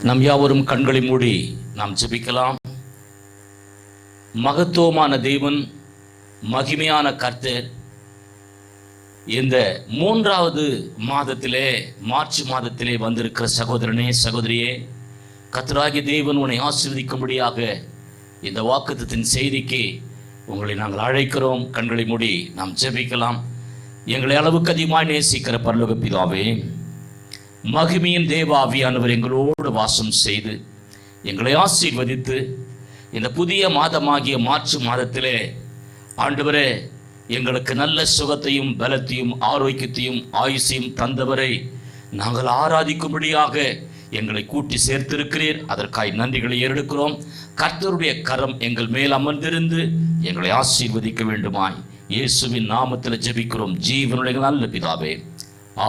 நம் யாவரும் கண்களை மூடி நாம் ஜெபிக்கலாம். மகத்துவமான தேவன், மகிமையான கர்த்தர், இந்த 3வது மாதத்திலே, மார்ச் மாதத்திலே வந்திருக்கிற சகோதரனே, சகோதரியே, கர்த்தராகிய தேவன் உன்னை ஆசீர்வதிக்கும்படியாக இந்த வாக்குத்தத்தின் செய்திக்கு உங்களை நாங்கள் அழைக்கிறோம். கண்களை மூடி நாம் ஜெபிக்கலாம். எங்களை அளவுக்கு அதிகமாக நேசிக்கிற பரலோக பிதாவே, மகிமையின் தேவ ஆவியானவர் எங்களோடு வாசம் செய்து எங்களை ஆசீர்வதித்து இந்த புதிய மாதமாகிய மார்ச் மாதத்திலே ஆண்டவரே, எங்களுக்கு நல்ல சுகத்தையும் பலத்தையும் ஆரோக்கியத்தையும் ஆயுசையும் தந்தவரை நாங்கள் ஆராதிக்கும்படியாக எங்களை கூட்டி சேர்த்திருக்கிறீர். அதற்காக நன்றிகளை ஏறெடுக்கிறோம். கர்த்தருடைய கரம் எங்கள் மேல் அமர்ந்திருந்து எங்களை ஆசீர்வதிக்க வேண்டுமாய் இயேசுவின் நாமத்தில் ஜெபிக்கிறோம் ஜீவனுடைய நல்ல பிதாவே,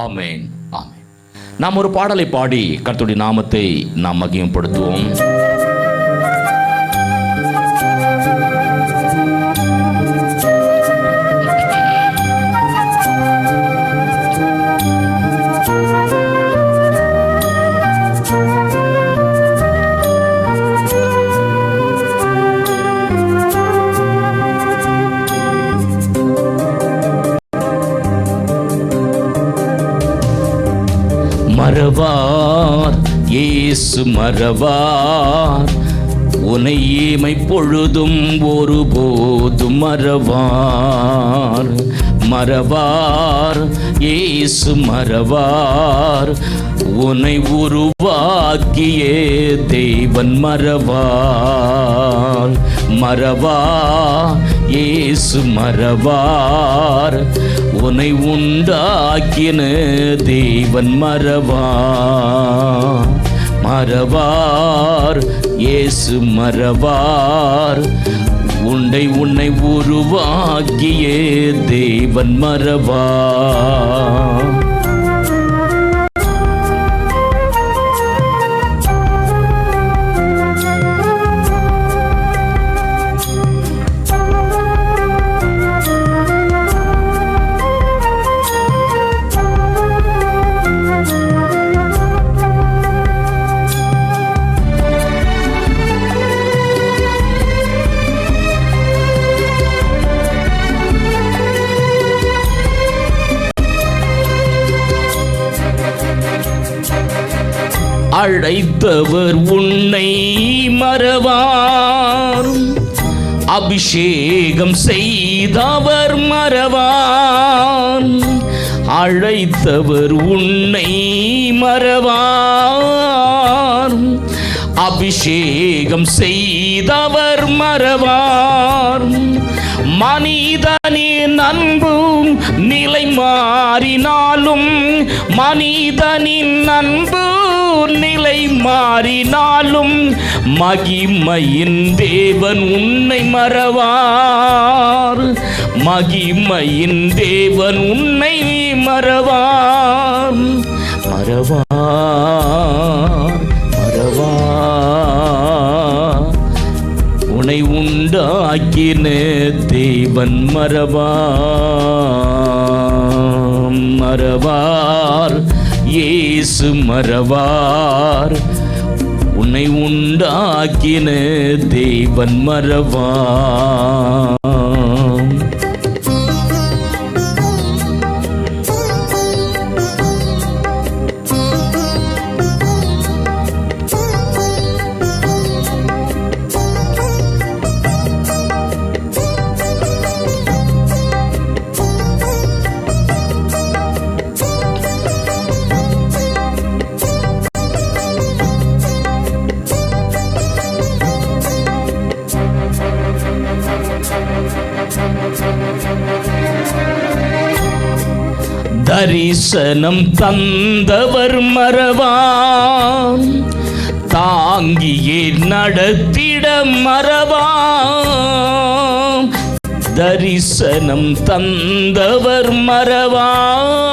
ஆமேன், ஆமேன். நாம் ஒரு பாடலை பாடி கர்த்தருடைய நாமத்தை நாம் மகிமைப்படுத்துவோம். மறவார் இயேசு மறவார், உன்னை ஏமை பொழுதும் ஒருபோதும் மறவார். மறவார் இயேசு மறவார், உன்னை உருவாக்கிய தேவன் மறவார். மறவார் இயேசு மறவார், உன்னை உண்டாக்கின தேவன் மறவார். மறவார் இயேசு மறவார், உன்னை உருவாக்கிய தேவன் மறவார். அழைத்தவர் உன்னை மறவார், அபிஷேகம் செய்தவர் மறவார். அழைத்தவர் உன்னை மறவார், அபிஷேகம் செய்தவர் மறவார். மனிதனின் அன்பும் நிலை மாறினாலும், மனிதனின் அன்பு நிலை மாறினாலும், மகிமையின் தேவன் உன்னை மறவார். மகிமையின் தேவன் உன்னை மறவார். மறவார் மறவார், உன்னை உண்டாக்கின தேவன் மறவார். மறவார் இயேசு மறவார், உன்னை உண்டாக்கின தேவன் மறவார். தரிசனம் தந்தவர் மறவார், தாங்கியே நடத்திட மறவார். தரிசனம் தந்தவர் மறவார்,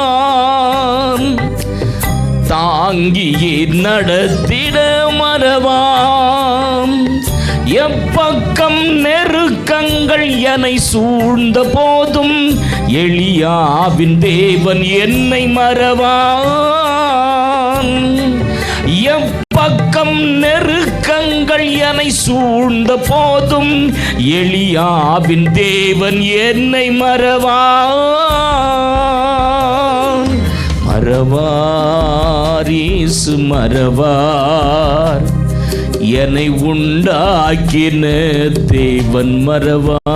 தாங்கியே நடத்திட மறவார். எப்பக்கம் நெருக்கங்கள் என்னை சூழ்ந்த போதும், எலியாவின் தேவன் என்னை மறவான். எப்பக்கம் துன்பம் நெருக்கங்கள் என்னை சூழ்ந்த போதும் எலியாவின் தேவன் என்னை மறவார், இயேசு மறவார். என்னை உண்டாக்கின தேவன் மறவார்,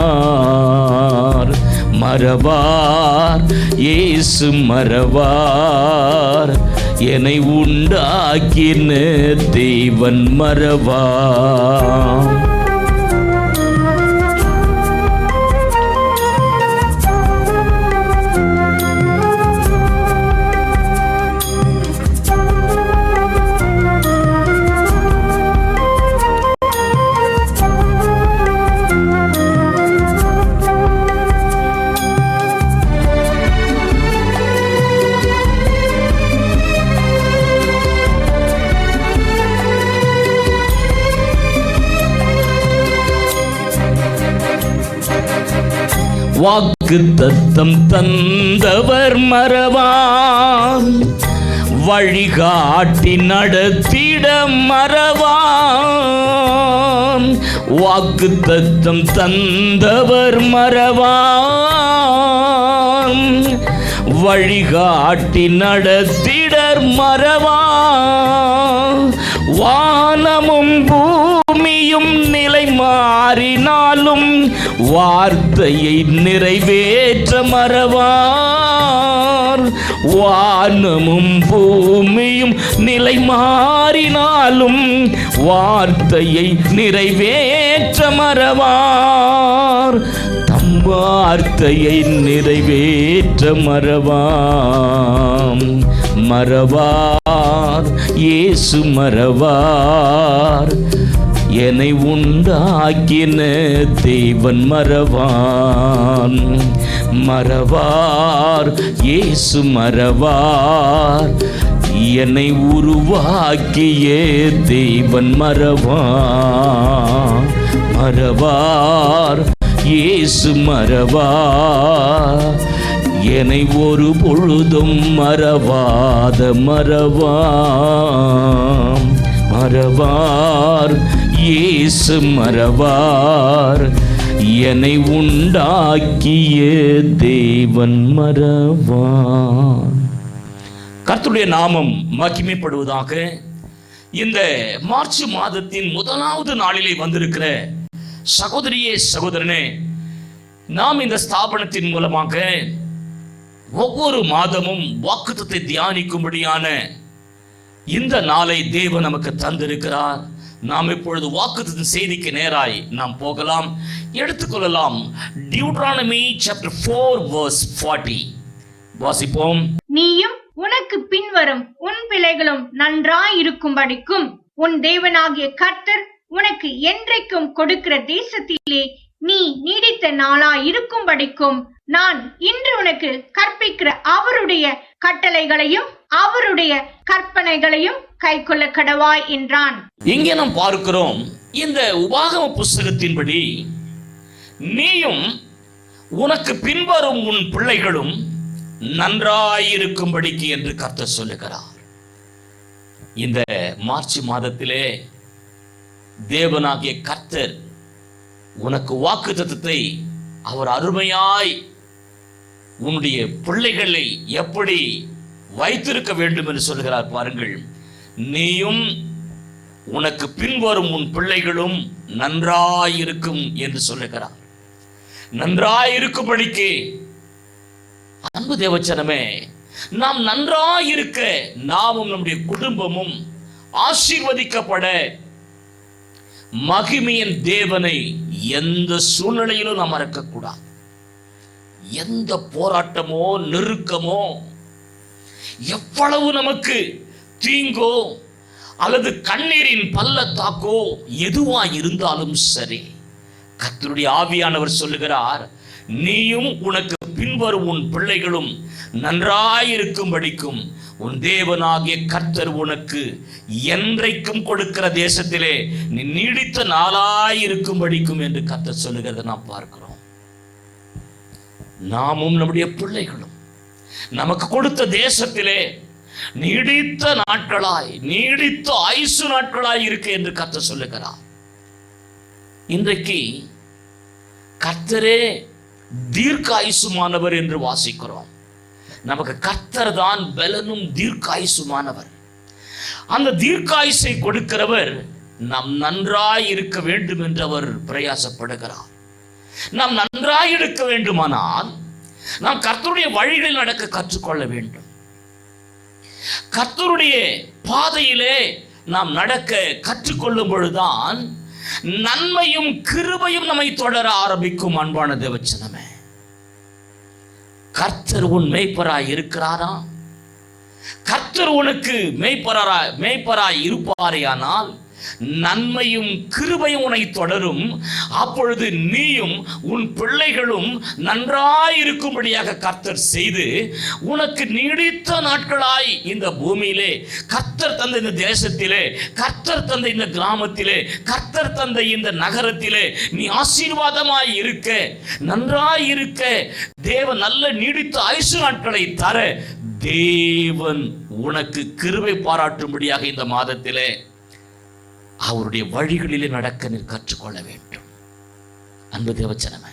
மறவார், இயேசு மறவார். என்னை உண்டாக்கின தேவன் மறவார். வாக்கு தத்தம் தந்தவர் மறவார், வழிகாட்டி நடத்திட மறவார். வாக்கு தத்தம் தந்தவர் மறவார், வழிகாட்டி நடத்திடர் மறவார். வானமும் பூமியும் நிலை மாறினாலும் வார்த்தையை நிறைவேற்ற மறவார். வானமும் பூமியும் நிலை மாறினாலும் வார்த்தையை நிறைவேற்ற மறவார். தம் வார்த்தையை நிறைவேற்ற மறவார், மறவார், இயேசு மறவார். என்னை உண்டாக்கின தேவன் மறவார், மறவார், இயேசு மறவார். என்னை உருவாக்கிய தேவன் மறவார், மறவார், இயேசு மறவார். என்னை ஒரு பொழுதும் மறவாத மறவார், மறவார், இயேசு மறவார். என்னை உண்டாக்கிய தேவன் மறவார். கர்த்தருடைய நாமம் மகிமைப்படுவதாக. இந்த மார்ச் மாதத்தின் முதலாவது நாளிலே வந்திருக்கிற சகோதரியே சகோதரனே, நாம் இந்த ஸ்தாபனத்தின் மூலமாக ஒவ்வொரு மாதமும் வாக்குத்தத்தை தியானிக்கும்படியான இந்த நாளை தேவன் நமக்கு தந்திருக்கிறார். நாம் இப்பொழுது வாக்குத்தத்தின் செய்திக்கு நேராய் நாம் போகலாம். எடுத்துக்கொள்ளலாம் டியூட்ரானமி சாப்டர் 4 verse 40. வாசிப்போம். நீயும் உனக்கு பின்வரும் உன் பிள்ளைகளும் நன்றாயிருக்கும்படிக்கும் உன் தேவனாகிய கர்த்தர் உனக்கு என்றைக்கும் கொடுக்கிற தேசத்திலே நீ நீடித்த நாளாய் இருக்கும்படிக்கும் நான் இன்று உனக்கு கற்பிக்கிற அவருடைய கட்டளைகளையும் அவருடைய கற்பனைகளையும் கைக்கொள்ள கடவாய் என்றான். இங்கே நாம் பார்க்கிறோம், இந்த உபாகம புஸ்தகத்தின்படி நீயும் உனக்கு பின்வரும் உன் பிள்ளைகளும் நன்றாயிருக்கும்படிக்கு என்று கர்த்தர் சொல்லுகிறார். இந்த மார்ச் மாதத்திலே தேவனாகிய கர்த்தர் உனக்கு வாக்குத்தத்தத்தை அவர் அருமையாய் உன்னுடைய பிள்ளைகளை எப்படி வைத்திருக்க வேண்டும் என்று சொல்கிறார். பாருங்கள், நீயும் உனக்கு பின்வரும் உன் பிள்ளைகளும் நன்றாயிருக்கும் என்று சொல்லுகிறார். நன்றாயிருக்கும்படிக்கு அன்பு தேவச்சனமே, நாம் நன்றாயிருக்க நாமும் நம்முடைய குடும்பமும் ஆசீர்வதிக்கப்பட மகிமையின் தேவனை எந்த சூழ்நிலையிலும் நாம் மறக்கக்கூடாது. எந்த போராட்டமோ நெருக்கமோ எவ்வளவு நமக்கு தீங்கோ அல்லது கண்ணீரின் பள்ளத்தாக்கோ எதுவாய் இருந்தாலும் சரி, கர்த்தருடைய ஆவியானவர் சொல்லுகிறார், நீயும் உனக்கு பின்வரும் உன் பிள்ளைகளும் நன்றாயிருக்கும்படிக்கும் உன் தேவனாகிய கர்த்தர் உனக்கு என்றைக்கும் கொடுக்கிற தேசத்திலே நீ நீடித்த நாளாயிருக்கும்படிக்கும் என்று கர்த்தர் சொல்லுகிறத நாம் பார்க்கிறோம். நாமும் நம்முடைய பிள்ளைகளும் நமக்கு கொடுத்த தேசத்திலே நீடித்த நாட்களாய், நீடித்த ஆயுசு நாட்களாய் இருக்கு என்று கர்த்தர் சொல்லுகிறார். இன்றைக்கு கர்த்தரே தீர்க்காயுசுமானவர் என்று வாசிக்கிறோம். நமக்கு கர்த்தர் தான் பலனும் தீர்க்காயுசுமானவர். அந்த தீர்க்காயுசை கொடுக்கிறவர் நாம் நன்றாய் இருக்க வேண்டும் என்று அவர் பிரயாசப்படுகிறார். நாம் நன்றாய் இருக்க வேண்டுமானால் நாம் கர்த்தருடைய வழிகளில் நடக்க கற்றுக்கொள்ள வேண்டும். கர்த்தருடைய பாதையிலே நாம் நடக்க கற்றுக்கொள்ளும் பொழுதுதான் நன்மையும் கிருபையும் நம்மை தொடர ஆரம்பிக்கும். அன்பான தேவச்சனமே, கர்த்தர் உன் மேய்ப்பராய் இருக்கிறாரா? கர்த்தர் உனக்கு மேய்ப்பராய் இருப்பாரேயானால் நன்மையும் கிருபையும் உன்னை தொடரும். அப்பொழுது நீயும் உன் பிள்ளைகளும் நன்றாயிருக்கும்படியாக கர்த்தர் செய்து உனக்கு நீடித்த நாட்களாய் இந்த பூமியிலே, கர்த்தர் தந்த இந்த தேசத்திலே, கர்த்தர் தந்த இந்த கிராமத்திலே, கர்த்தர் தந்த இந்த நகரத்திலே நீ ஆசீர்வாதமாய் இருக்க, நன்றாய் இருக்க, தேவன் நல்ல நீடித்த ஆயுசு நாட்களை தர தேவன் உனக்கு கிருபை பாராட்டும்படியாக இந்த மாதத்திலே அவருடைய வழிகளிலே நடக்க நீ கற்றுக்கொள்ள வேண்டும். அன்பு தேவச்சனமே,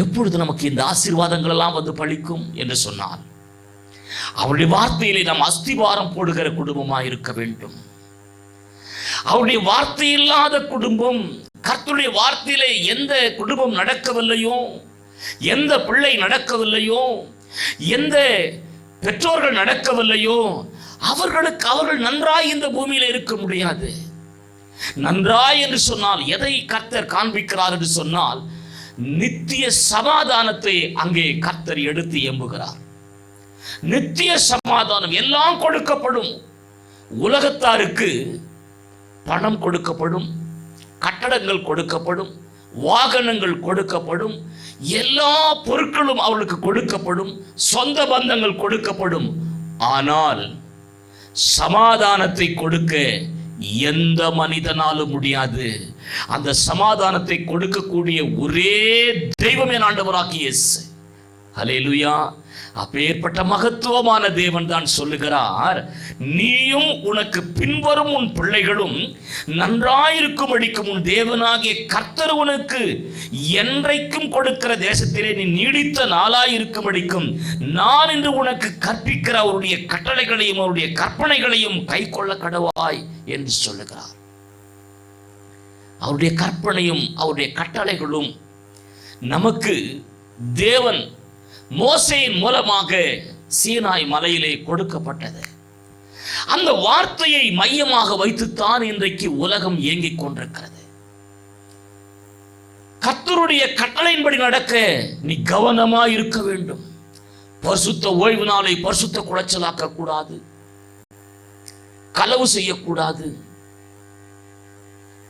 எப்பொழுது நமக்கு இந்த ஆசீர்வாதங்கள் எல்லாம் வந்து பலிக்கும் என்று சொன்னால் அவருடைய வார்த்தையிலே நாம் அஸ்திவாரம் போடுகிற குடும்பமாய் இருக்க வேண்டும். அவருடைய வார்த்தை இல்லாத குடும்பம், கர்த்தருடைய வார்த்தையிலே எந்த குடும்பம் நடக்கவில்லையோ, எந்த பிள்ளை நடக்கவில்லையோ, எந்த பெற்றோர்கள் நடக்கவில்லையோ, அவர்கள் நன்றாய் இந்த பூமியில் இருக்க முடியாது. நன்றாய் என்று சொன்னால் எதை கர்த்தர் காண்பிக்கிறார் என்று சொன்னால் நித்திய சமாதானத்தை அங்கே கர்த்தர் எடுத்து எம்புகிறார். நித்திய சமாதானம் எல்லாம் கொடுக்கப்படும். உலகத்தாருக்கு பணம் கொடுக்கப்படும், கட்டடங்கள் கொடுக்கப்படும், வாகனங்கள் கொடுக்கப்படும், எல்லா பொருட்களும் அவர்களுக்கு கொடுக்கப்படும், சொந்த பந்தங்கள் கொடுக்கப்படும். ஆனால் சமாதானத்தை கொடுக்க எந்த மனிதனாலும் முடியாது. அந்த சமாதானத்தை கொடுக்கக்கூடிய ஒரே தெய்வமே ஆண்டவராகிய இயேசு. ஹல்லேலூயா. அப்பேற்பட்ட மகத்துவமான தேவன் தான் சொல்லுகிறார், நீயும் உனக்கு பின்வரும் உன் பிள்ளைகளும் நன்றாயிருக்கும்படிக்கும் உன் தேவனாகிய கர்த்தர் உனக்கு என்றைக்கும் கொடுக்கிற தேசத்திலே நீ நீடித்த நாளாயிருக்கும்படிக்கும் நான் இன்று உனக்கு கற்பிக்கிற அவருடைய கட்டளைகளையும் அவருடைய கற்பனைகளையும் கை கொள்ள கடவாய் என்று சொல்லுகிறார். அவருடைய கற்பனையும் அவருடைய கட்டளைகளும் நமக்கு தேவன் மோசேயின் மூலமாக சீனாய் மலையிலே கொடுக்கப்பட்டது. அந்த வார்த்தையை மையமாக வைத்துத்தான் இன்றைக்கு உலகம் இயங்கிக் கொண்டிருக்கிறது. கர்த்தருடைய கட்டளையின்படி நடக்க நீ கவனமாய் இருக்க வேண்டும். பரிசுத்த ஓய்வு நாளை பரிசுத்த குலைச்சலாக்க கூடாது, களவு செய்யக்கூடாது,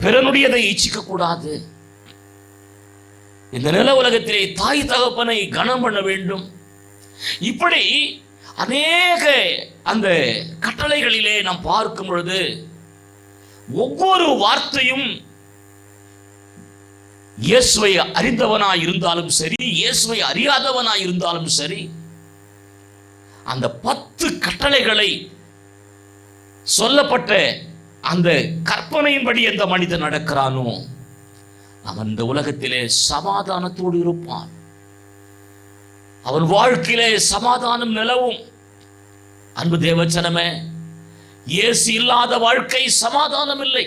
பிறனுடையதை இச்சிக்க கூடாது. இந்த நில உலகத்திலே தாய் தகப்பனை கனம் பண்ண வேண்டும். இப்படி அநேக அந்த கட்டளைகளிலே நாம் பார்க்கும் பொழுது ஒவ்வொரு வார்த்தையும் இயேசுவை அறிந்தவனாய் இருந்தாலும் சரி, இயேசுவை அறியாதவனாய் இருந்தாலும் சரி, அந்த 10 கட்டளைகளை சொல்லப்பட்ட அந்த கற்பனையின்படி எந்த மனிதன் நடக்கிறானோ அவன் இந்த உலகத்திலே சமாதானத்தோடு இருப்பான். அவன் வாழ்க்கையிலே சமாதானம் நிலவும். அன்பு தேவச்சனமே, இயேசு இல்லாத வாழ்க்கை சமாதானம் இல்லை.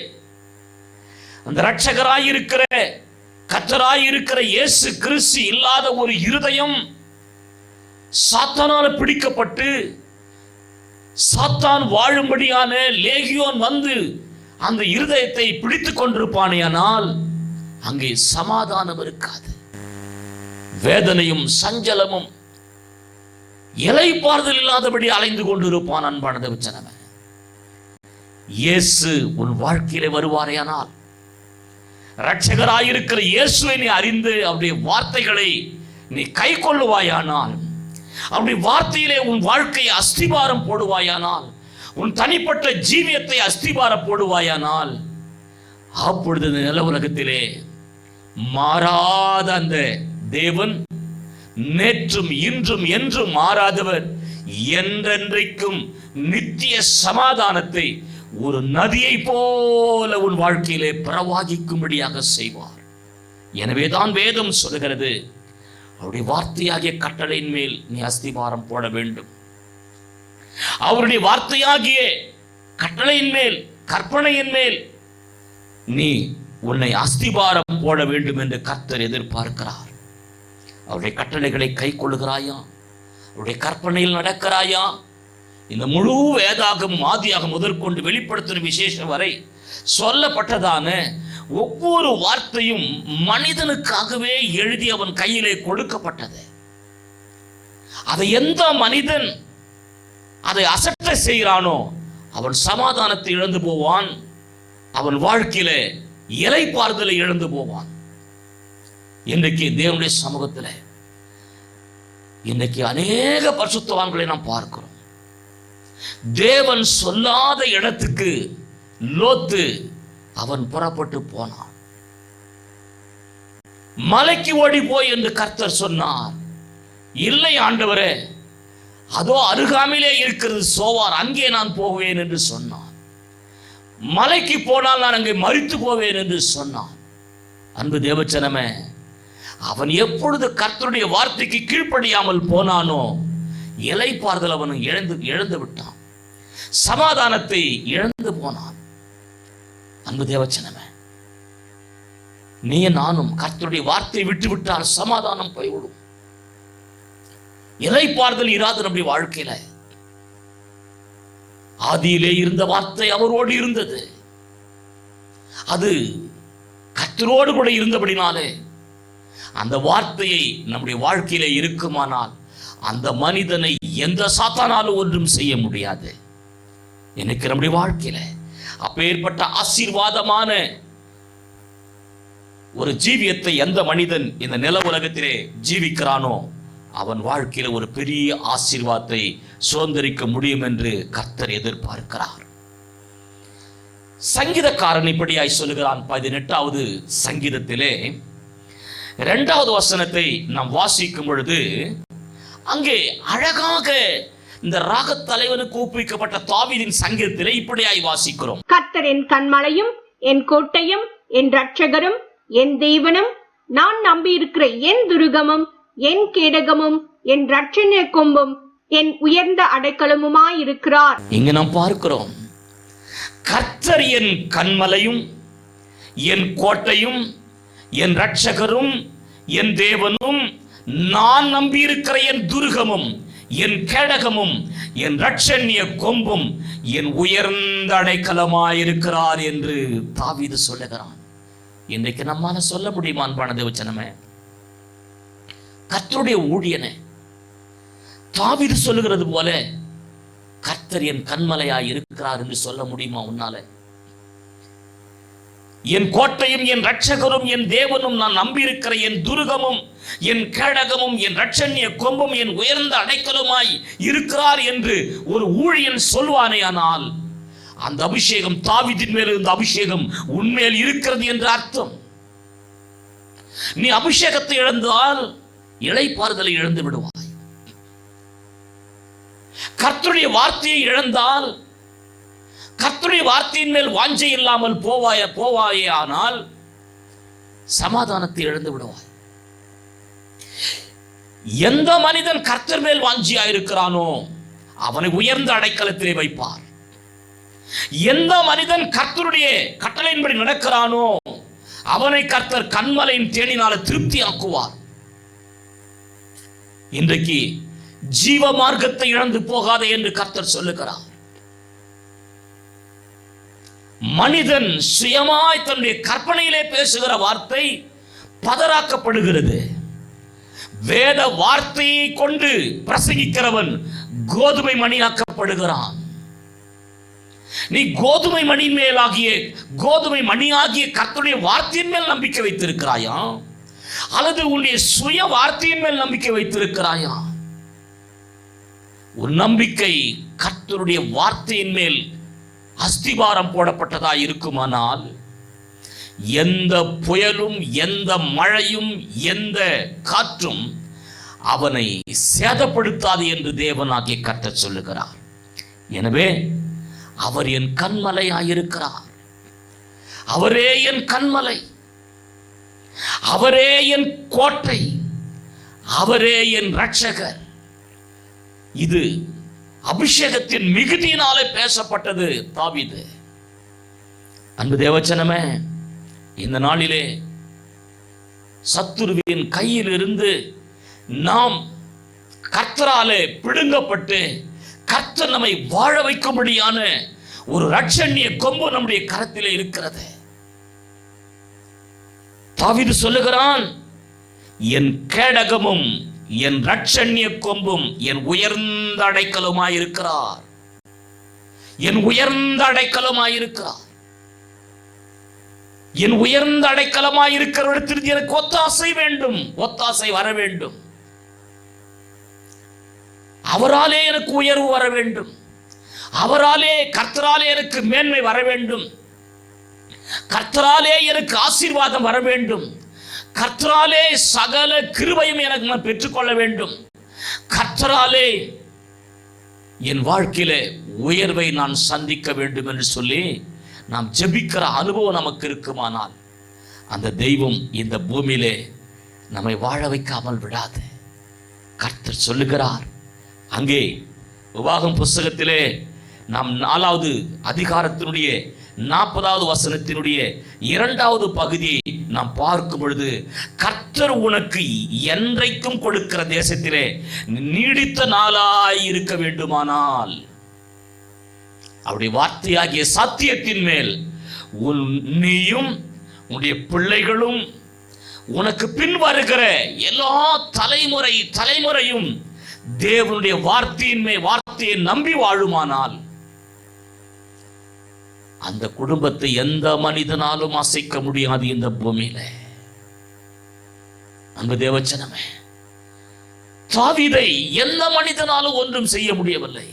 அந்த இரட்சகராயிருக்கிற கர்த்தராயிருக்கிற இயேசு கிறிஸ்து இல்லாத ஒரு இருதயம் சாத்தானால் பிடிக்கப்பட்டு சாத்தான் வாழும்படியான லேகியோன் வந்து அந்த இருதயத்தை பிடித்துக் கொண்டிருப்பானேயானால் அங்கே சமாதானம் இருக்காது. வேதனையும் சஞ்சலமும் இலைப்பாறுதல் இல்லாதபடி அலைந்து கொண்டிருப்பான். அன்பானது வச்சனமே, இயேசு உன் வாழ்க்கையிலே வருவாரேயானால், இரட்சகராயிருக்கிற இயேசுவை நீ அறிந்து அவருடைய வார்த்தைகளை நீ கை கொள்ளுவாயானால், அவருடைய வார்த்தையிலே உன் வாழ்க்கையை அஸ்திபாரம் போடுவாயானால், உன் தனிப்பட்ட ஜீவியத்தை அஸ்திபாரம் போடுவாயானால், அப்பொழுது இந்த நில உலகத்திலே மாறாத அந்த தேவன், நேற்றும் இன்றும் என்றும் மாறாதவர், என்றென்றைக்கும் நித்திய சமாதானத்தை ஒரு நதியை போல உன் வாழ்க்கையிலே பிரவாகிக்கும்படியாக செய்வார். எனவேதான் வேதம் சொல்கிறது, அவருடைய வார்த்தையாகிய கட்டளையின் மேல் நீ அஸ்திபாரம் போட வேண்டும். அவருடைய வார்த்தையாகிய கட்டளையின் மேல், கற்பனையின் மேல் நீ உன்னை அஸ்திபாரம் போட வேண்டும் என்று கர்த்தர் எதிர்பார்க்கிறார். அவருடைய கட்டளைகளை கை கொள்ளுகிறாயா? அவருடைய கற்பனையில் நடக்கிறாயா? இந்த முழு வேதாகமும் ஆதியாக முதற்கொண்டு வெளிப்படுத்தும் விசேஷம் வரை சொல்லப்பட்டதான ஒவ்வொரு வார்த்தையும் மனிதனுக்காகவே எழுதி அவன் கையிலே கொடுக்கப்பட்டது. அதை எந்த மனிதன் அதை அசட்ட செய்கிறானோ அவன் சமாதானத்தை இழந்து போவான். அவன் வாழ்க்கையில இளைப்பாறுதலை இழந்து போவான். இன்றைக்கு தேவனுடைய சமூகத்தில் இன்றைக்கு அநேக பரிசுத்தவான்களை நாம் பார்க்கிறோம். தேவன் சொல்லாத இடத்துக்கு லோத்து அவன் புறப்பட்டு போனான். மலைக்கு ஓடி போய் என்று கர்த்தர் சொன்னார். இல்லை ஆண்டவரே, அதோ அருகாமையிலே இருக்கிறது சோவார், அங்கே நான் போவேன் என்று சொன்னான். மலைக்கு போனால் நான் அங்கே மரித்து போவேன் என்று சொன்னான். அன்பு தேவச்சனமே, அவன் எப்பொழுது கர்த்தருடைய வார்த்தைக்கு கீழ்ப்படியாமல் போனானோ இளைப்பாறுதல் அவன் இழந்து விட்டான். சமாதானத்தை இழந்து போனான். அன்பு தேவச்சனமே, நீ நானும் கர்த்தருடைய வார்த்தையை விட்டுவிட்டால் சமாதானம் போய்விடும். இளைப்பாறுதல் இராது நம்முடைய வாழ்க்கையில. ஆதியிலே இருந்த வார்த்தை அவரோடு இருந்தது. அது கர்த்தரோடு கூட இருந்தபடினாலே அந்த வார்த்தையை நம்முடைய வாழ்க்கையில இருக்குமானால் அந்த மனிதனை எந்த சாத்தானாலும் ஒன்றும் செய்ய முடியாது. எனக்கு நம்முடைய வாழ்க்கையில அப்பேற்பட்ட ஆசீர்வாதமான ஒரு ஜீவியத்தை எந்த மனிதன் இந்த நில உலகத்திலே ஜீவிக்கிறானோ அவன் வாழ்க்கையில ஒரு பெரிய ஆசீர்வாதத்தை சுதந்திரிக்க முடியும் என்று கர்த்தர் எதிர்பார்க்கிறார். சங்கீதக்காரன் இப்படியாய் சொல்லுகிறான். 18வது சங்கீதத்திலே 2வது வசனத்தை நாம் வாசிக்கும் பொழுது அங்கே அழகாக இந்த ராகத் தலைவனுக்கு ஒப்புவிக்கப்பட்ட தாவீதின் சங்கீதத்திலே இப்படியாய் வாசிக்கிறோம். கர்த்தர் என் கன்மலையும் என் கோட்டையும் என் இரட்சகரும் என் தேவனும் நான் நம்பியிருக்கிற என் துருகமும் என் கேடகமும் என் இரட்சணிய கொம்பும் என் உயர்ந்த அடைக்கலமுமாயிருக்கிறார். இங்கு நாம் பார்க்கிறோம், கர்த்தர் என் கன்மலையும் என் கோட்டையும் என் இரட்சகரும் என் தேவனும் நான் நம்பியிருக்கிற என் துருகமும் என் கேடகமும் என் இரட்சணிய கொம்பும் என் உயர்ந்த அடைக்கலமாயிருக்கிறார் என்று தாவீது சொல்லுகிறான். இன்றைக்கு நம்மால சொல்ல முடியுமா அன்பான தேவச்சனமே? கர்த்தருடைய ஊழியனே, தாவீது சொல்லுகிறது போல கர்த்தர் என் கன்மலையாய் இருக்கிறார் என்று சொல்ல முடியுமா உன்னால? என் கோட்டையும் என் இரட்சகரும் என் தேவனும் நான் நம்பியிருக்கிற என் துருகமும் என் கேடகமும் என் இரட்சணிய கொம்பும் என் உயர்ந்த அடைக்கலுமாய் இருக்கிறார் என்று ஒரு ஊழியன் சொல்வானேயானால் அந்த அபிஷேகம், தாவீதின் மேல் இருந்த அபிஷேகம் உன்மேல் இருக்கிறது என்று அர்த்தம். நீ அபிஷேகத்தை இழந்தால் இளைப்பாறுதலை இழந்து விடுவாய். கர்த்தருடைய வார்த்தையை இழந்தால், கர்த்தருடைய வார்த்தையின் மேல் வாஞ்சை இல்லாமல் போவாயே ஆனால் சமாதானத்தை இழந்து விடுவாய். எந்த மனிதன் கர்த்தர் மேல் வாஞ்சியாயிருக்கிறானோ அவனை உயர்ந்த அடைக்கலத்திலே வைப்பார். எந்த மனிதன் கர்த்தருடைய கட்டளையின்படி நடக்கிறானோ அவனை கர்த்தர் கன்மலையின் தேனினால திருப்தி ஆக்குவார். இன்றைக்கு ஜீவ மார்க்கத்தை இழந்து போகாதே என்று கர்த்தர் சொல்லுகிறார். மனிதன் சுயமாய் தன்னுடைய கற்பனையிலே பேசுகிற வார்த்தை பதறாக்கப்படுகிறது. வேத வார்த்தையை கொண்டு பிரசங்கிக்கிறவன் கோதுமை மணியாக்கப்படுகிறான். நீ கோதுமை மணியாகிய கர்த்தருடைய வார்த்தையின் மேல் நம்பிக்கை வைத்திருக்கிறாயா அல்லது உன்னுடைய சுய வார்த்தையின் மேல் நம்பிக்கை வைத்திருக்கிறாயா? உன் நம்பிக்கை கர்த்தருடைய வார்த்தையின் மேல் அஸ்திபாரம் போடப்பட்டதா இருக்குமானால் எந்த புயலும் எந்த மழையும் எந்த காற்றும் அவனை சேதப்படுத்தாது என்று தேவனாகிய கர்த்தர் சொல்லுகிறார். எனவே அவர் என் கண்மலையாயிருக்கிறார். அவரே என் கண்மலை, அவரே என் கோட்டை, அவரே என் இரட்சகர். இது அபிஷேகத்தின் மிகுதியினாலே பேசப்பட்டது தாவீது. அன்பு தேவச்சனமே, இந்த நாளிலே சத்துருவின் கையில் இருந்து நாம் கர்த்தராலே பிடுங்கப்பட்டு கர்த்தர் நம்மை வாழ வைக்கும்படியான ஒரு இரட்சணிய கொம்பு நம்முடைய கரத்திலே இருக்கிறது. தாவீது சொல்லுகிறான், என் கேடகமும் என் இரட்சணிய கொம்பும் என் உயர்ந்த அடைக்கலமாயிருக்கிறார். என் உயர்ந்த அடைக்கலமாயிருக்கிறார். என் உயர்ந்த அடைக்கலமாயிருக்கிற இடத்திற்கு எனக்கு ஒத்தாசை வேண்டும், ஒத்தாசை வர வேண்டும். அவராலே எனக்கு உயர்வு வர வேண்டும். அவராலே, கர்த்தராலே எனக்கு மேன்மை வர வேண்டும். கர்த்தராலே எனக்கு ஆசீர்வாதம் வர வேண்டும். கர்த்தராலே சகல கிருபையும் எனக்கு நான் பெற்றுக்கொள்ள வேண்டும். கர்த்தராலே என் வாழ்க்கையிலே உயர்வை நான் சந்திக்க வேண்டும் என்று சொல்லி நாம் ஜெபிக்கிற அனுபவம் நமக்கு இருக்குமானால் அந்த தெய்வம் இந்த பூமியிலே நம்மை வாழ வைக்காமல் விடாது. கர்த்தர் சொல்லுகிறார், அங்கே உபாகம் புஸ்தகத்திலே நாம் 4வது அதிகாரத்தினுடைய 40வது வசனத்தினுடைய 2வது பகுதியை நாம் பார்க்கும் பொழுது, கர்த்தர் உனக்கு என்றைக்கும் கொடுக்கிற தேசத்திலே நீடித்த நாளாய் இருக்க வேண்டுமானால் அவருடைய வார்த்தையாகிய சத்தியத்தின் மேல் நீயும் உன்னுடைய பிள்ளைகளும் உனக்கு பின் வருகிற எல்லா தலைமுறையும் தேவனுடைய வார்த்தையை நம்பி வாழுமானால் அந்த குடும்பத்தை எந்த மனிதனாலும் அசைக்க முடியாது இந்த பூமியில. அன்பு தேவச்சனமே, தாவீதை எந்த மனிதனாலும் ஒன்றும் செய்ய முடியவில்லை.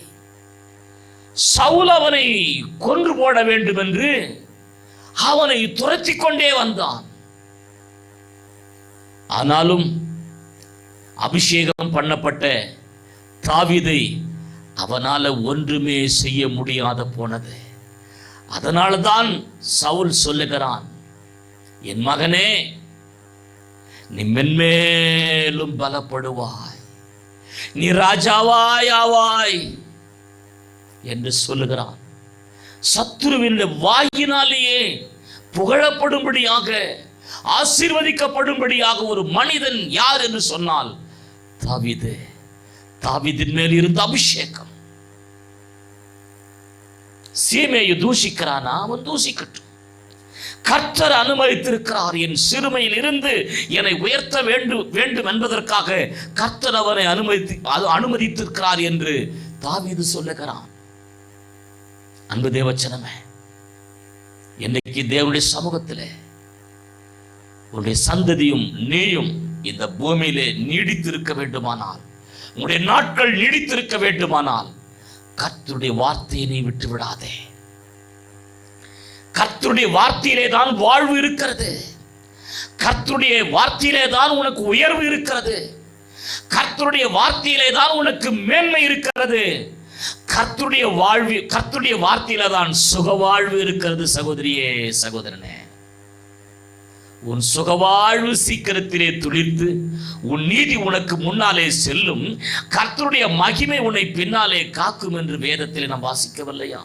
சவுல் அவனை கொன்று போட வேண்டும் என்று அவனை துரத்தி கொண்டே வந்தான். ஆனாலும் அபிஷேகம் பண்ணப்பட்ட தாவீதை அவனால ஒன்றுமே செய்ய முடியாத போனது. அதனால்தான் சவுல் சொல்லுகிறான், என் மகனே, நீ மென்மேலும் பலப்படுவாய், நீ ராஜாவாய் ஆவாய் என்று சொல்லுகிறான். சத்துருவின் வாயினாலேயே புகழப்படும்படியாக, ஆசீர்வதிக்கப்படும்படியாக ஒரு மனிதன் யார் என்று சொன்னால் தாவீது. தாவீதின் மேல் இருந்த அபிஷேகம். சீமேயை தூஷிக்கிறானா, அவன் தூஷிக்கட்டும். கர்த்தர் அனுமதித்திருக்கிறார், என் சிறுமையில் இருந்து என்னை உயர்த்த வேண்டும் என்பதற்காக கர்த்தர் அவனை அனுமதித்திருக்கிறார் என்று தாவீது சொல்லுகிறான். அன்பு தேவச்சனமே, இன்னைக்கு தேவனுடைய சமூகத்திலே உன்னுடைய சந்ததியும் நீயும் இந்த பூமியிலே நீடித்திருக்க வேண்டுமானால், உன்னுடைய நாட்கள் நீடித்திருக்க வேண்டுமானால் கர்த்தருடைய வார்த்தையை நீ விட்டு விடாதே. கர்த்தருடைய வார்த்தையிலே தான் வாழ்வு இருக்கிறது. கர்த்தருடைய வார்த்தையிலே தான் உனக்கு உயர்வு இருக்கிறது. கர்த்தருடைய வார்த்தையிலே தான் உனக்கு மேன்மை இருக்கிறது. கர்த்தருடைய வார்த்தையில தான் சுகவாழ்வு இருக்கிறது. சகோதரியே, சகோதரனே, உன் சுகவாழ்வு சீக்கிரத்திலே துளிர்த்து உன் நீதி உனக்கு முன்னாலே செல்லும். கர்த்தருடைய மகிமை உன்னை பின்னாலே காக்கும் என்று வேதத்திலே நாம் வாசிக்கவில்லையா?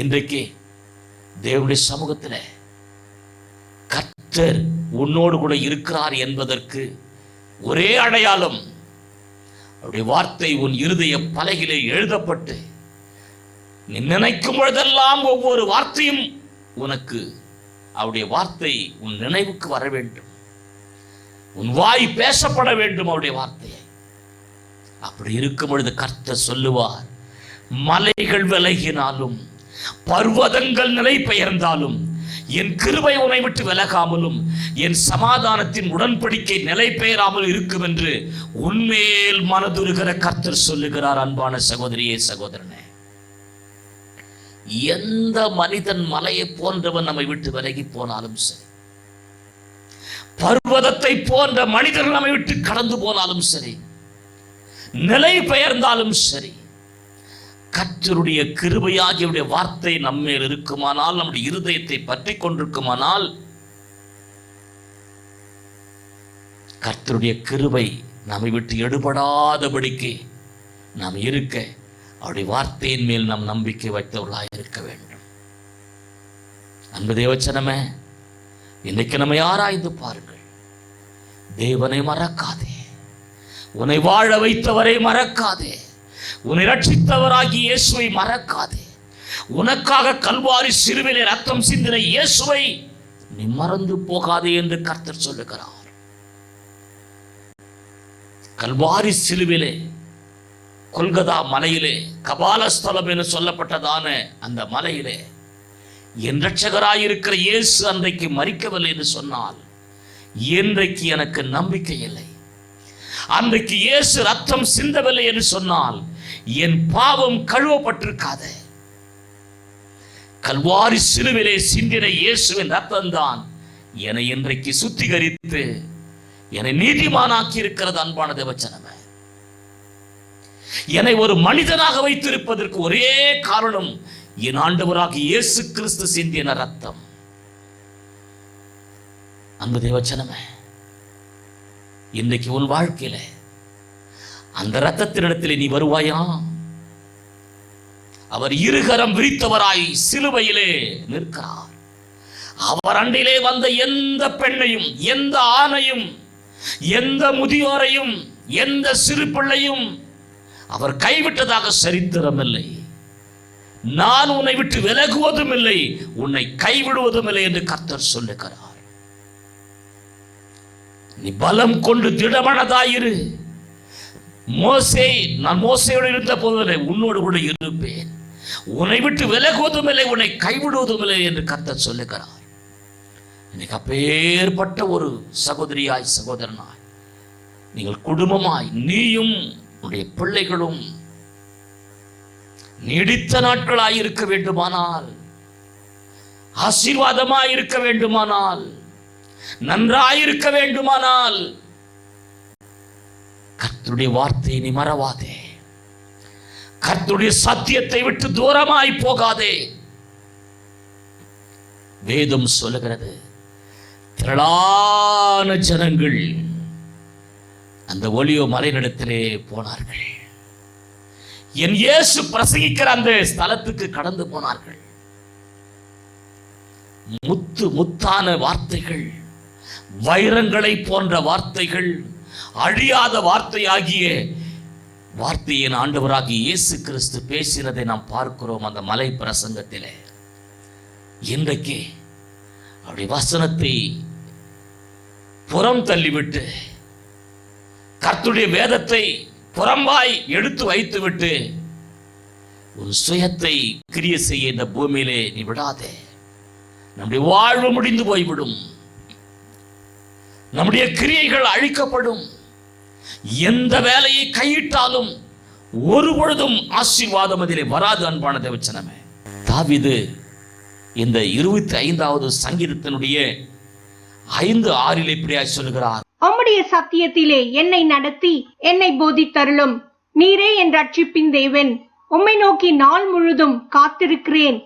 இன்றைக்கு தேவனுடைய சமூகத்தில் கர்த்தர் உன்னோடு கூட இருக்கிறார் என்பதற்கு ஒரே அடையாளம், அவருடைய வார்த்தை உன் இருதய பலகையிலே எழுதப்பட்டு நீ நினைக்கும் பொழுதெல்லாம் ஒவ்வொரு வார்த்தையும் உனக்கு அவருடைய வார்த்தை உன் நினைவுக்கு வர வேண்டும். உன் வாய் பேசப்பட வேண்டும் அவருடைய வார்த்தையை. அப்படி இருக்கும் பொழுது கர்த்தர் சொல்லுவார், மலைகள் விலகினாலும் பர்வதங்கள் நிலை பெயர்ந்தாலும் என் கிருபை உன்னை விட்டு விலகாமலும் என் சமாதானத்தின் உடன்படிக்கை நிலை பெயராமல் இருக்கும் என்று உன்மேல் மனதுருகிற கர்த்தர் சொல்லுகிறார். அன்பான சகோதரியே, சகோதரனே, எந்த மனிதன் மலையை போன்றவன் நம்மை விட்டு விலகி போனாலும் சரி, பர்வதத்தை போன்ற மனிதர்கள் நம்மை விட்டு கடந்து போனாலும் சரி, நிலை பெயர்ந்தாலும் சரி, கர்த்தருடைய கிருபையாகிய வார்த்தை நம்மேல் இருக்குமானால், நம்முடைய இருதயத்தை பற்றி கொண்டிருக்குமானால், கர்த்தருடைய கிருபை நம்மை விட்டு எடுபடாதபடிக்கு நாம் இருக்க அவருடைய வார்த்தையின் மேல் நாம் நம்பிக்கை வைத்தவர்களாக இருக்க வேண்டும். அன்பு தேவச்சனமே, இன்றைக்கு நம்மை ஆராய்ந்து பாருங்கள். தேவனை மறக்காதே, உன்னை வாழ வைத்தவரை மறக்காதே, உன்னை ரட்சித்தவராகி இயேசுவை மறக்காதே, உனக்காக கல்வாரி சிலுவையிலே ரத்தம் சிந்தின இயேசுவை நீ மறந்து போகாதே என்று கர்த்தர் சொல்லுகிறார். கல்வாரி சிலுவிலே, கொல்கதா மலையிலே, கபாலஸ்தலம் என்று சொல்லப்பட்டதான அந்த மலையிலே என் இரட்சகராயிருக்கிற இயேசு அன்றைக்கு மரிக்கவில்லை என்று சொன்னால், இன்றைக்கு எனக்கு நம்பிக்கை இல்லை. அன்றைக்கு இயேசு ரத்தம் சிந்தவில்லை என்று சொன்னால் என் பாவம் கழுவப்பட்டிருக்காது. கல்வாரி சிலுவிலே சிந்தின இயேசுவின் ரத்தம் தான் என்னை இன்றைக்கு சுத்திகரித்து என்னை நீதிமானாக்கி இருக்கிறது. அன்பான தேவச்சனமே, என்னை ஒரு மனிதனாக வைத்திருப்பதற்கு ஒரே காரணம் என் ஆண்டவராக இயேசு கிறிஸ்து சிந்தின ரத்தம். அன்பு தேவச்சனமே, இன்றைக்கு உன் வாழ்க்கையில அந்த ரத்தத்தினிடத்திலே நீ வருவாயா? அவர் இருகரம் விரித்தவராய் சிலுவையிலே நிற்கிறார். அவர் அண்டையிலே வந்த எந்த பெண்ணையும், எந்த ஆணையும், எந்த முதியோரையும், எந்த சிறு பிள்ளையும் அவர் கைவிட்டதாக சரித்திரம் இல்லை. நான் உன்னை விட்டு விலகுவதும் இல்லை, உன்னை கைவிடுவதும் இல்லை என்று கர்த்தர் சொல்லுகிறார். நீ பலம் கொண்டு திடமனதாயிரு. மோசே, நான் மோசேயோடு இருந்த போது உன்னோடு கூட இருப்பேன், உன்னை விட்டு விலகுவதும் இல்லை, உன்னை கைவிடுவதும் இல்லை என்று கர்த்தர் சொல்லுகிறார். இன்னைக்கு அப்பேற்பட்ட ஒரு சகோதரியாய், சகோதரனாய், நீங்கள் குடும்பமாய், நீயும் உன்னுடைய பிள்ளைகளும் நீடித்த நாட்களாய் இருக்க வேண்டுமானால், ஆசீர்வாதமாய் இருக்க வேண்டுமானால், நன்றாயிருக்க வேண்டுமானால், கர்த்தருடைய வார்த்தையை நீ மறவாதே. கர்த்தருடைய சத்தியத்தை விட்டு தூரமாய் போகாதே. வேதம் சொல்லுகிறது, திரளான ஜனங்கள் அந்த ஒலியோ மலையிடத்திலே போனார்கள். என் இயேசு பிரசங்கிக்கிற அந்த ஸ்தலத்துக்கு கடந்து போனார்கள். முத்து முத்தான வார்த்தைகள், வைரங்களை போன்ற வார்த்தைகள், அழியாத வார்த்தையாகிய வார்த்தையின் ஆண்டவராகிய இயேசு கிறிஸ்து பேசினதை நாம் பார்க்கிறோம் அந்த மலை பிரசங்கத்திலே. இன்றைக்கு அவருடைய வசனத்தை புறம் தள்ளிவிட்டு, கர்த்தருடைய வேதத்தை புறம்பாய் எடுத்து வைத்துவிட்டு ஒரு சுயத்தை கிரியை செய்ய இந்த பூமியிலே நீ விடாதே. நம்முடைய வாழ்வு முடிந்து போய்விடும், நம்முடைய கிரியைகள் அழிக்கப்படும். எந்த வேலையை கையிட்டாலும் ஒரு பொழுதும் ஆசீர்வாதம் அதிலே வராது. அன்பான தேவச்சனமே, தாவீது இந்த 25வது சங்கீதத்தினுடைய 5:6 இப்படியாய் சொல்லுகிறார், உம்முடைய சத்தியத்திலே என்னை நடத்தி என்னை போதித்தருளும். நீரே என் ரட்சிப்பின் தேவன், உம்மை நோக்கி நாள் முழுதும் காத்திருக்கிறேன்.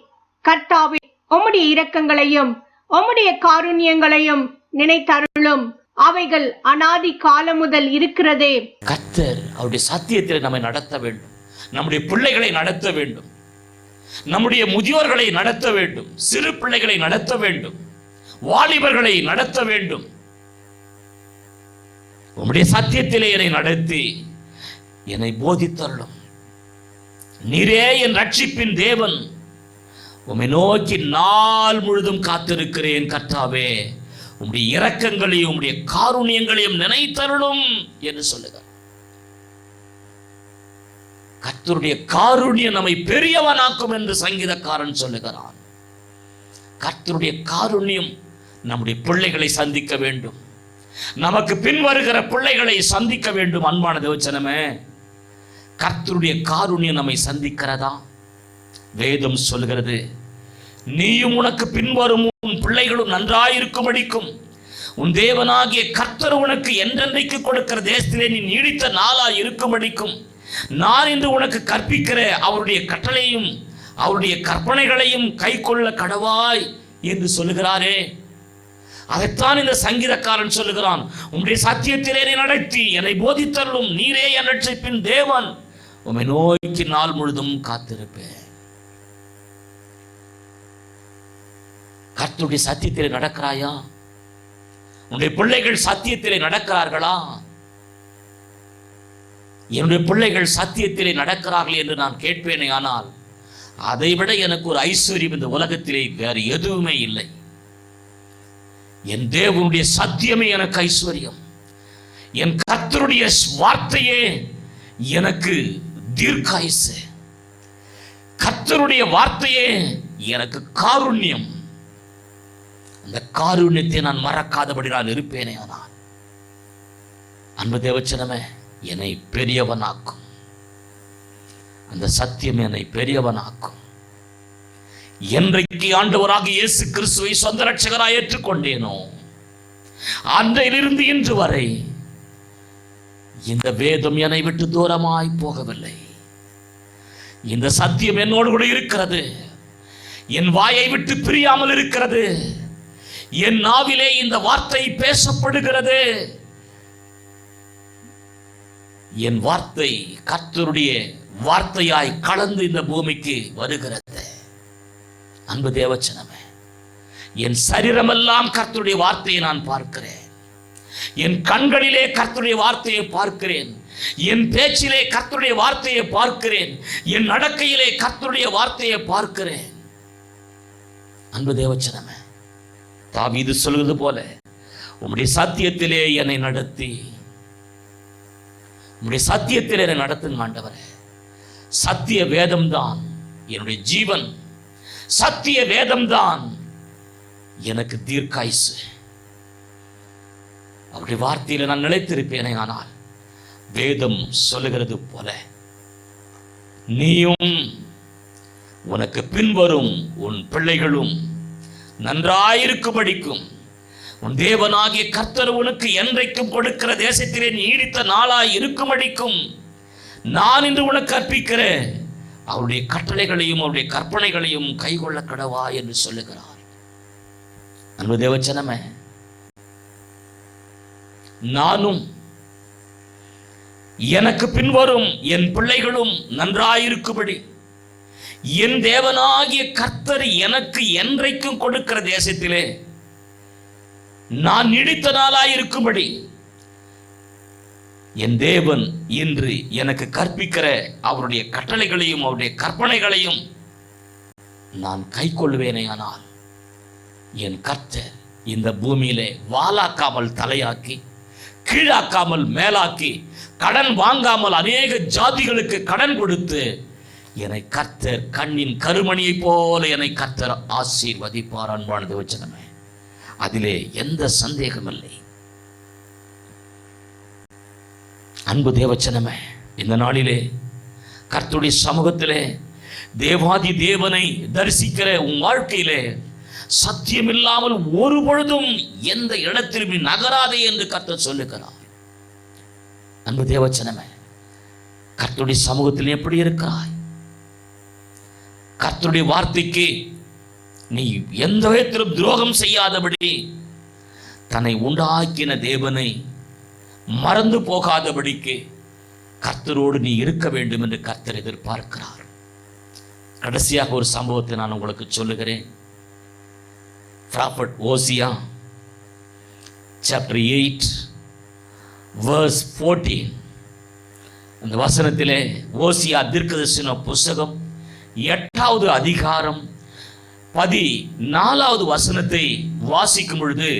கர்த்தாவே, உம்முடைய இரக்கங்களையும் உம்முடைய காருண்யங்களையும் நினைத்தருளும். அவைகள் அநாதி காலம் முதல் இருக்கிறதே. கர்த்தர் அவருடைய சத்தியத்தில் நம்மை நடத்த வேண்டும், நம்முடைய பிள்ளைகளை நடத்த வேண்டும், நம்முடைய முதியோர்களை நடத்த வேண்டும், சிறு பிள்ளைகளை நடத்த வேண்டும், வாலிபர்களை நடத்த வேண்டும். உம்முடைய சத்தியத்திலே என்னை நடத்தி என்னை போதித்தருளும். நீரே என் ரட்சிப்பின் தேவன், உம்மை நோக்கி நாள் முழுதும் காத்திருக்கிறேன். கர்த்தாவே, உம்முடைய இரக்கங்களையும் உம்முடைய காருண்யங்களையும் நினைத்தருளும் என்று சொல்லுகிறார். கர்த்தருடைய காருண்யம் நம்மை பெரியவனாக்கும் என்று சங்கீதக்காரன் சொல்லுகிறான். கர்த்தருடைய காருண்யம் நம்முடைய பிள்ளைகளை சந்திக்க வேண்டும், நமக்கு பின் வருகிற பிள்ளைகளை சந்திக்க வேண்டும். அன்பான தேவச்சனமே, கர்த்தருடைய காருண்யம் நம்மை சந்திக்கிறதா? வேதம் சொல்கிறது, நீயும் உனக்கு பின்வரும் உன் பிள்ளைகளும் நன்றாயிருக்கும்படிக்கும் உன் தேவனாகிய கர்த்தர் உனக்கு என்றென்றைக்கு கொடுக்கிற தேசத்திலே நீ நீடித்த நாளா இருக்கும்படிக்கும் நான் இன்று உனக்கு கற்பிக்கிற அவருடைய கட்டளையும் அவருடைய கற்பனைகளையும் கை கொள்ள கடவாய் என்று சொல்லுகிறாரே. அதைத்தான் இந்த சங்கீதக்காரன் சொல்லுகிறான். உம்முடைய சத்தியத்திலே நடத்தி என்னை போதித்தருளும், நீரே என் ரட்சிப்பின் தேவன், உம்மை நோக்கி நாள் முழுதும் காத்திருப்பேன். கர்த்தருடைய சத்தியத்திலே நடக்கிறாயா? உன்னுடைய பிள்ளைகள் சத்தியத்திலே நடக்கிறார்களா? என்னுடைய பிள்ளைகள் சத்தியத்திலே நடக்கிறார்கள் என்று நான் கேட்பேனே. ஆனால் அதைவிட எனக்கு ஒரு ஐஸ்வர்யம் இந்த உலகத்திலே வேறு எதுவுமே இல்லை. என் தேவனுடைய சத்தியமே எனக்கு ஐஸ்வர்யம். என் கர்த்தருடைய வார்த்தையே எனக்கு தீர்க்காயுசு. கர்த்தருடைய வார்த்தையே எனக்கு காருண்யம். அந்த காருண்யத்தை நான் மறக்காதபடி நான் இருப்பேனே. ஆனால் அன்பு தேவச்சனமே, என்னை பெரியவனாக்கும். அந்த சத்தியம் என்னை பெரியவனாக்கும். என்றைக்கு ஆண்டவராக இயேசு கிறிஸ்துவை சொந்த ரட்சகராய் ஏற்றுக்கொண்டேனோ அன்றையிலிருந்து இன்று வரை இந்த வேதம் என்னை விட்டு தூரமாய் போகவில்லை. இந்த சத்தியம் என்னோடு கூட இருக்கிறது. என் வாயை விட்டு பிரியாமல் இருக்கிறது. என் நாவிலே இந்த வார்த்தை பேசப்படுகிறது. என் வார்த்தை கர்த்தருடைய வார்த்தையாய் கலந்து இந்த பூமிக்கு வருகிறது. அன்பு தேவச்சனமே, என் சரீரமெல்லாம் கர்த்தருடைய வார்த்தையை நான் பார்க்கிறேன். என் கண்களிலே கர்த்தருடைய வார்த்தையை பார்க்கிறேன். என் பேச்சிலே கர்த்தருடைய வார்த்தையை பார்க்கிறேன். என் நடக்கையிலே கர்த்தருடைய வார்த்தையை பார்க்கிறேன். அன்பு தேவச்சனமே, தாவீது சொல்வது போல உம்முடைய சத்தியத்திலே என்னை நடத்தி, உம்முடைய சத்தியத்திலே என்னை நடத்துங்க ஆண்டவரே. சத்திய வேதம்தான் என்னுடைய ஜீவன். சத்திய வேதம்தான் எனக்கு தீர்க்காயுசு. அவருடைய வார்த்தையில நான் நிலைத்திருப்பேனே. ஆனால் வேதம் சொல்லுகிறது போல நீயும் உனக்கு பின்வரும் உன் பிள்ளைகளும் நன்றாயிருக்கும்படிக்கும் உன் தேவனாகிய கர்த்தர் உனக்கு என்றைக்கும் கொடுக்கிற தேசத்திலே நீடித்த நாளாய் இருக்கும்படிக்கும் நான் இன்று உனக்கு கற்பிக்கிற அவருடைய கட்டளைகளையும் அவருடைய கற்பனைகளையும் கைகொள்ள கடவா என்று சொல்லுகிறார். அன்பு தேவச்சனமே, நானும் எனக்கு பின்வரும் என் பிள்ளைகளும் நன்றாயிருக்கும்படி என் தேவனாகிய கர்த்தர் எனக்கு என்றைக்கும் கொடுக்கிற தேசத்திலே நான் நீடித்த நாளாயிருக்கும்படி என் தேவன் இன்று எனக்கு கற்பிக்கிற அவருடைய கட்டளைகளையும் அவருடைய கற்பனைகளையும் நான் கை கொள்வேனே. ஆனால் என் கர்த்தர் இந்த பூமியிலே வாலாக்காமல் தலையாக்கி, கீழாக்காமல் மேலாக்கி, கடன் வாங்காமல் அநேக ஜாதிகளுக்கு கடன் கொடுத்து என்னை கர்த்தர் கண்ணின் கருமணியை போல என்னை கர்த்தர் ஆசீர்வதிப்பார். அன்பானது வச்சனமே, அதிலே எந்த சந்தேகமில்லை. அன்பு தேவச்சனமே, இந்த நாளிலே கர்த்தருடைய சமூகத்திலே தேவாதி தேவனை தரிசிக்கிற உன் வாழ்க்கையிலே சத்தியம் இல்லாமல் ஒரு பொழுதும் எந்த இடத்திலும் நீ நகராதே என்று கர்த்தர் சொல்லுகிறார். அன்பு தேவச்சனமே, கர்த்தருடைய சமூகத்தில் எப்படி இருக்கிறாய்? கர்த்தருடைய வார்த்தைக்கு நீ எந்த விதத்திலும் துரோகம் செய்யாதபடி தன்னை உண்டாக்கின தேவனை மறந்து போகாதபடிக்கு கர்த்தரோடு நீ இருக்க வேண்டும் என்று கர்த்தர் எதிர்பார்க்கிறார். கடைசியாக ஒரு சம்பவத்தை நான் உங்களுக்கு சொல்லுகிறேன். ப்ராஃபட் ஓசியா சாப்டர் 8 verse 14 அந்த வசனத்திலே ஓசியா தீர்க்கதரிசன புஸ்தகம் 8வது அதிகாரம் 14வது வசனத்தை வாசிக்கும் பொழுது,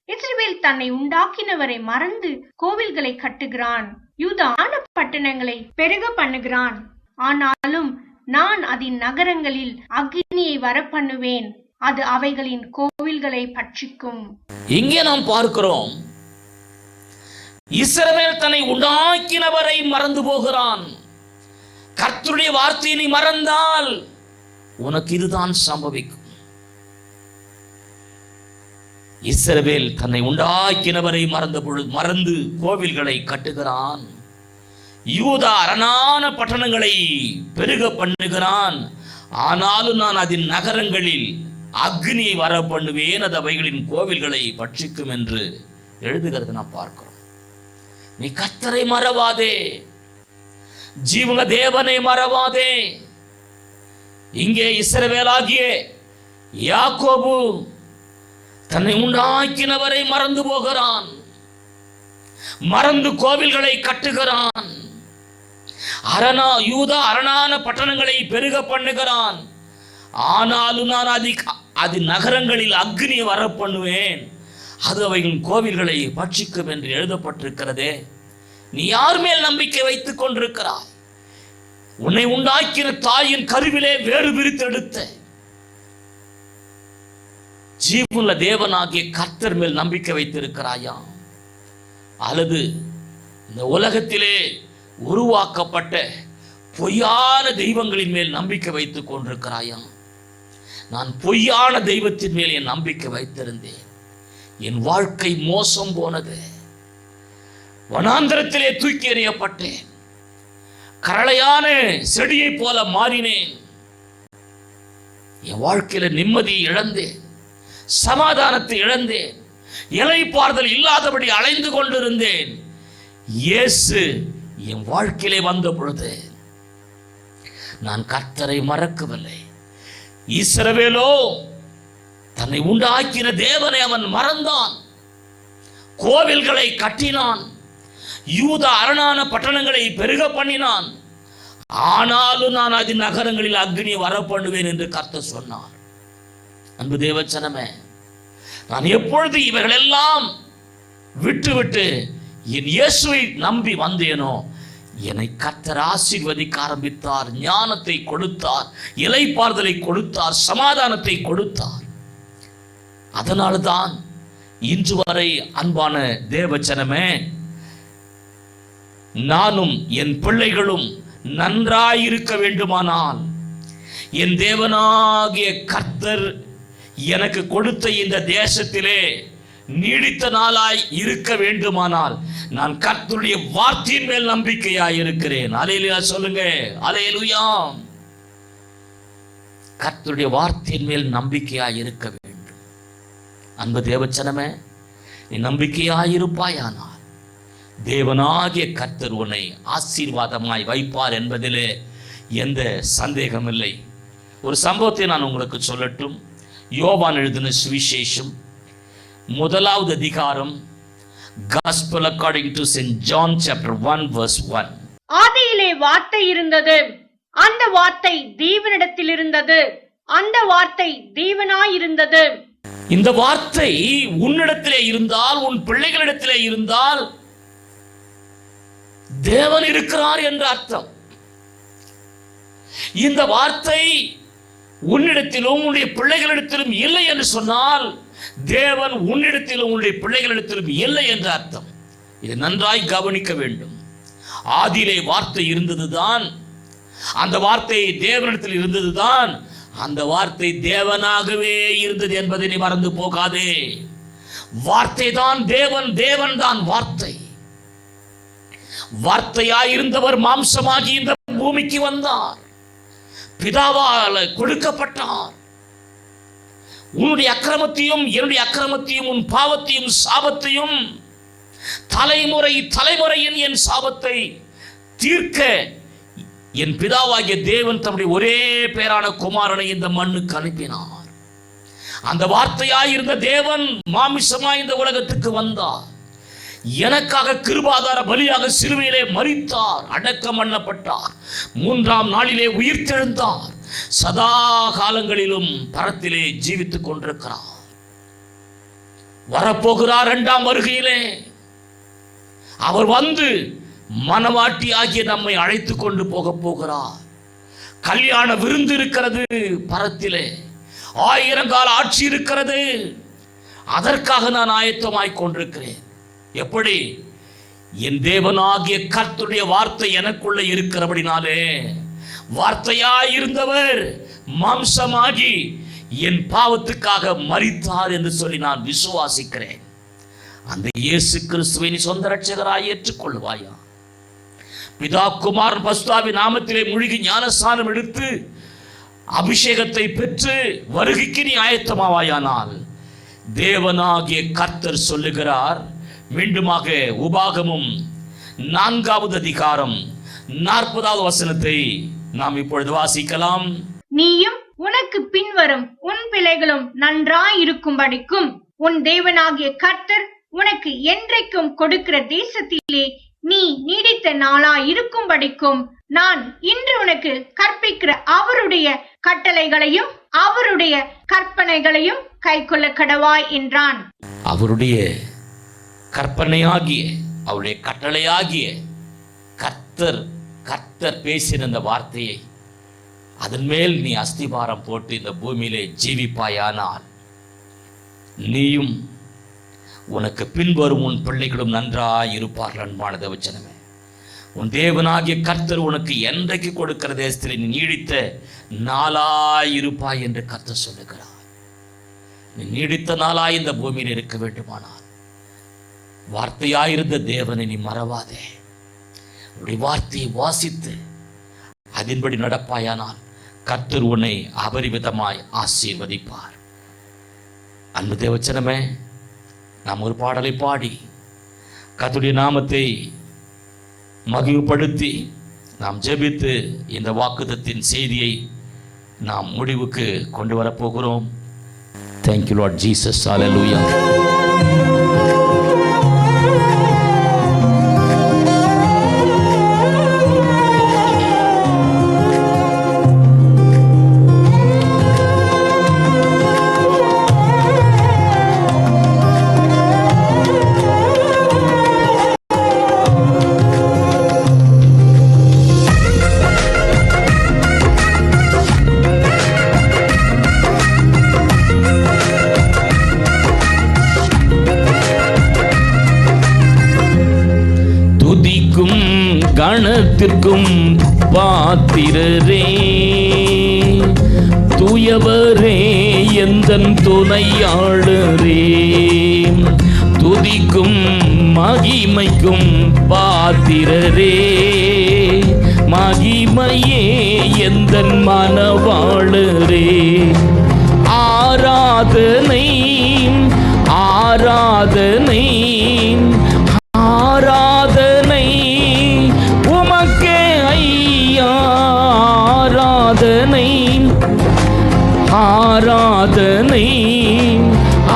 இஸ்ரவேல் தன்னை உண்டாக்கினவரை மறந்து கோவில்களை கட்டுகிறான், யூதான பட்டணங்களை பெருக பண்ணுகிறான். ஆனாலும் நான் அதன் நகரங்களில் அக்னியை வரப்பண்ணுவேன், அது அவைகளின் கோவில்களை பட்சிக்கும். இங்கே நாம் பார்க்கிறோம், இஸ்ரவேல் தன்னை உண்டாக்கினவரை மறந்து போகிறான். கர்த்தருடைய வார்த்தையை நீ மறந்தால் உனக்கு இதுதான் சம்பவிக்கும். இஸ்ரவேல் தன்னை உண்டாக்கினவரை மறந்து கோவில்களை கட்டுகிறான். யூதா அரணான பட்டணங்களை பெருக பண்ணுகிறான். ஆனாலும் நான் அதன் நகரங்களில் அக்னியை வர பண்ணுவேன், அது அவைகளின் கோவில்களை பட்சிக்கும் என்று எழுதுகிறது நாம் பார்க்கிறோம். நீ கர்த்தரை மறவாதே, ஜீவன தேவனை மறவாதே. இங்கே இஸ்ரவேலாகிய யாக்கோபு தன்னை உண்டாக்கினவரை மறந்து போகிறான், மறந்து கோவில்களை கட்டுகிறான். யூதா அரணான பட்டணங்களை பெருக பண்ணுகிறான். ஆனாலும் நான் அது நகரங்களில் அக்னியை வர பண்ணுவேன், அது அவைகளின் கோவில்களை பட்சிக்கும் என்று எழுதப்பட்டிருக்கிறதே. நீ யார் மேல் நம்பிக்கை வைத்துக் கொண்டிருக்கிறாய்? உன்னை உண்டாக்கின தாயின் கருவிலே வேறு பிரித்தெடுத்த ஜீவனுள்ள தேவனாகிய கர்த்தர் மேல் நம்பிக்கை வைத்திருக்கிறாயா? அல்லது இந்த உலகத்திலே உருவாக்கப்பட்ட பொய்யான தெய்வங்களின் மேல் நம்பிக்கை வைத்துக் கொண்டிருக்கிறாயா? நான் பொய்யான தெய்வத்தின் மேல் என் நம்பிக்கை வைத்திருந்தேன், என் வாழ்க்கை மோசம் போனது. வனாந்தரத்திலே தூக்கி எறியப்பட்டேன், கரளையான செடியை போல மாறினேன். என் வாழ்க்கையில நிம்மதியை இழந்தேன், சமாதானத்தை இழந்தேன், இளைப்பாறுதல் இல்லாதபடி அலைந்து கொண்டிருந்தேன். இயேசு என் வாழ்க்கையிலே வந்த பொழுது நான் கர்த்தரை மறக்கவில்லை. இஸ்ரவேலோ தன்னை உண்டாக்கின தேவனை அவன் மறந்தான், கோவில்களை கட்டினான், யூதா அரணான பட்டணங்களை பெருக பண்ணினான். ஆனாலும் நான் அதன் நகரங்களில் அக்னி வர பண்ணுவேன் என்று கர்த்தர் சொன்னார். அன்பு தேவச்சனமே, நான் எப்பொழுது இவர்கள் எல்லாம் விட்டு என் இயேசுவை நம்பி வந்தேனோ, என்னை கர்த்தர் ஆசீர்வதிக்க ஆரம்பித்தார், ஞானத்தை கொடுத்தார், இளைப்பாறுதலை கொடுத்தார், சமாதானத்தை கொடுத்தார். அதனால்தான் இன்று வரை அன்பான தேவச்சனமே, நானும் என் பிள்ளைகளும் நன்றாயிருக்க வேண்டுமானால், என் தேவனாகிய கர்த்தர் எனக்கு கொடுத்த இந்த தேசத்திலே நீடித்த நாளாய் இருக்க வேண்டுமானால், நான் கர்த்தருடைய வார்த்தையின் மேல் நம்பிக்கையாய் இருக்கிறேன். அல்லேலூயா சொல்லுங்க, அல்லேலூயா. கர்த்தருடைய வார்த்தையின் மேல் நம்பிக்கையாய் இருக்க வேண்டும். அன்பு தேவச்சனமே, நீ நம்பிக்கையாய் இருப்பாயானால் தேவனாகிய கர்த்தர் உன்னை ஆசீர்வாதமாய் வைப்பார் என்பதிலே எந்த சந்தேகம் இல்லை. ஒரு சம்பவத்தை நான் உங்களுக்கு சொல்லட்டும். யோவான் எழுதின சுவிசேஷம் 1வது அதிகாரம், Gospel according to St. John chapter 1 verse 1. ஆதியிலே வார்த்தை இருந்தது, அந்த வார்த்தை தேவனிடத்தில் இருந்தது, அந்த வார்த்தை தேவனாய் இருந்தது. இந்த வார்த்தை உன்னிடத்திலே இருந்தால், உன் பிள்ளைகளிடத்திலே இருந்தால் தேவன் இருக்கிறார் என்ற அர்த்தம். இந்த வார்த்தை உன்னிடத்திலும் உன்னுடைய பிள்ளைகளிடத்திலும் இல்லை என்று சொன்னால், தேவன் உன்னிடத்திலும் உன்னுடைய பிள்ளைகளிடத்திலும் இல்லை என்ற அர்த்தம். இதை நன்றாய் கவனிக்க வேண்டும். ஆதியிலே வார்த்தை இருந்ததுதான், அந்த வார்த்தை தேவனிடத்தில் இருந்ததுதான், அந்த வார்த்தை தேவனாகவே இருந்தது என்பதை நீ மறந்து போகாதே. வார்த்தை தான் தேவன், தேவன் தான் வார்த்தை. வார்த்தையாயிருந்தவர் மாம்சமாகி இந்த பூமிக்கு வந்தார், பிதாவால் கொடுக்கப்பட்டார். உன்னுடைய அக்கிரமத்தையும் என்னுடைய அக்கிரமத்தையும், உன் பாவத்தையும் சாபத்தையும், தலைமுறையின் என் சாபத்தை தீர்க்க என் பிதாவாகிய தேவன் தம்முடைய ஒரே பேரான குமாரனை இந்த மண்ணுக்கு அனுப்பினார். அந்த வார்த்தையாயிருந்த தேவன் மாமிசமாய் இந்த உலகத்துக்கு வந்தார். எனக்காக கிருபாதார பலியாக சிலுவையிலே மரித்தார், அடக்கம் பண்ணப்பட்டார், 3ஆம் நாளிலே உயிர்த்தெழுந்தார், சதா காலங்களிலும் பரத்திலே ஜீவித்துக் கொண்டிருக்கிறார். வரப்போகிறார் 2ஆம் வருகையிலே. அவர் வந்து மனவாட்டி ஆகிய நம்மை அழைத்து கொண்டு போக போகிறார். கல்யாண விருந்து இருக்கிறது பரத்திலே, 1000 கால ஆட்சி இருக்கிறது. அதற்காக நான் ஆயத்தமாய் கொண்டிருக்கிறேன். எப்படி? என் தேவனாகிய கர்த்தருடைய வார்த்தை எனக்குள்ள இருக்கிறபடினாலே, வார்த்தையாய் இருந்தவர் மாம்சமாகி என் பாவத்துக்காக மரித்தார் என்று சொல்லி நான் விசுவாசிக்கிறேன். அந்த இயேசு கிறிஸ்துவை நீ சொந்த இரட்சகராய் ஏற்றுக்கொள்வாயா? பிதா குமாரன் பரிசுத்தாவின் நாமத்திலே மூழ்கி ஞானஸ்நானம் எடுத்து அபிஷேகத்தை பெற்று வருகைக்கு நீ ஆயத்தமாவாயானால் தேவனாகிய கர்த்தர் சொல்லுகிறார். மீண்டுமாக உபாகமும் 4வது அதிகாரம் 40வது வசனத்தை நாம் இப்பொழுது வாசிக்கலாம். நீயும் உனக்கு பின்வரும் உன் பிள்ளைகளும் நன்றாயிருக்கும்படிக்கும் உன் தேவனாகிய கர்த்தர் உனக்கு என்றைக்கும் கொடுக்கிற தேசத்திலே நீ நீடித்த நாளாயிருக்கும்படிக்கும் நான் இன்று உனக்கு கற்பிக்கிற அவருடைய கட்டளைகளையும் அவருடைய கற்பனைகளையும் கைக்கொள்ள கடவாய் என்றான். அவருடைய கற்பனையாகிய அவருடைய கட்டளையாகிய கர்த்தர் பேசின அந்த வார்த்தையை அதன் மேல் நீ அஸ்திபாரம் போட்டு இந்த பூமியிலே ஜீவிப்பாயானால் நீயும் உனக்கு பின்வரும் உன் பிள்ளைகளும் நன்றாய் இருப்பார்கள். அன்பான தேவஜனமே, உன் தேவனாகிய கர்த்தர் உனக்கு என்றைக்கு கொடுக்கிற தேசத்தில் நீ நீடித்த நாளாய் இருப்பாய் என்று கர்த்தர் சொல்லுகிறார். நீ நீடித்த நாளாய் இந்த பூமியில் இருக்க வேண்டுமானால் வார்த்தையாயிருந்த தேவனை நீ மறவாதே. உடைய வார்த்தையை வாசித்து அதன்படி நடப்பாயானால் கர்த்தர் உன்னை அபரிவிதமாய் ஆசீர்வதிப்பார். அன்பு தேவச்சனமே, நாம் ஒரு பாடலை பாடி கர்த்தருடைய நாமத்தை மகிழ்வுபடுத்தி நாம் ஜெபித்து இந்த வாக்குத்தத்தின் செய்தியை நாம் முடிவுக்கு கொண்டு வரப்போகிறோம். Thank you Lord Jesus. Hallelujah. கணத்திற்கும் பாத்திரரே, தூயவரே, எந்தன் துணையாளரே, துதிக்கும் மகிமைக்கும் பாத்திரரே, மகிமையே எந்தன் மனவாளரே, ஆராதனை ஆராதனை ஆராதனை உமக்கே ஐயா, ஆராதனை ஆராதனை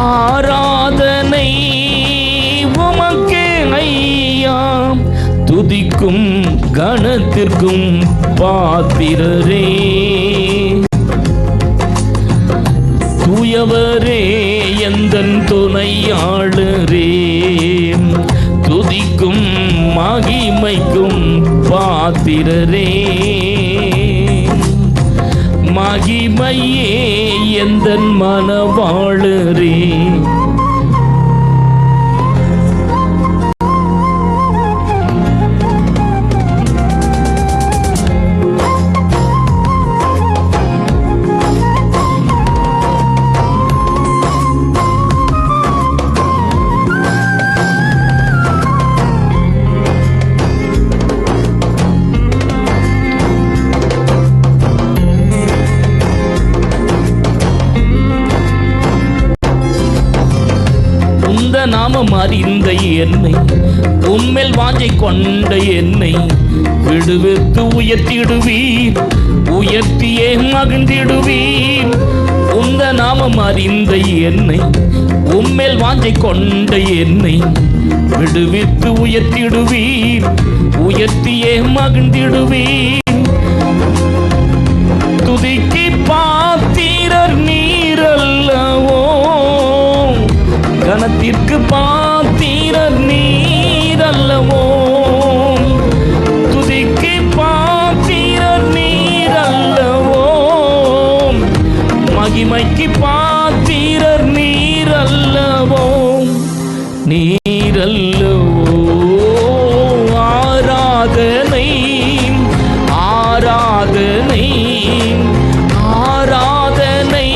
ஆராதனை உமக்கே ஐயா, துதிக்கும் கணத்திற்கும் பாத்திரரே, தூயவரே, எந்தன் துணையாளரே, துதிக்கும் மகிமைக்கும் பாத்திரரே, மகிமையே எந்தன் மனவாளரே. நாமம் அறிந்த என்னை, உம்மேல் வாஞ்சை கொண்ட என்னை விடுவித்து உயர்த்திடுவீர், உயர்த்தியே மகிழ்ந்திடுவீர். உந்த நாமம் அறிந்த என்னை, உம்மேல் வாஞ்சை கொண்ட என்னை விடுவித்து உயர்த்திடுவீர், உயர்த்தியே மகிழ்ந்திடுவீர். துதிக்கு பாத்திரர் நீரல்லவோ, கணத்திற்கு பாத்திரர் நீரல்லவோ, துதிக்கு பாத்திரர் நீரல்லவோ, மகிமைக்கு பாத்திரர் நீரல்லவோ, நீரல்லவோ. ஆராதனை ஆராதனை ஆராதனை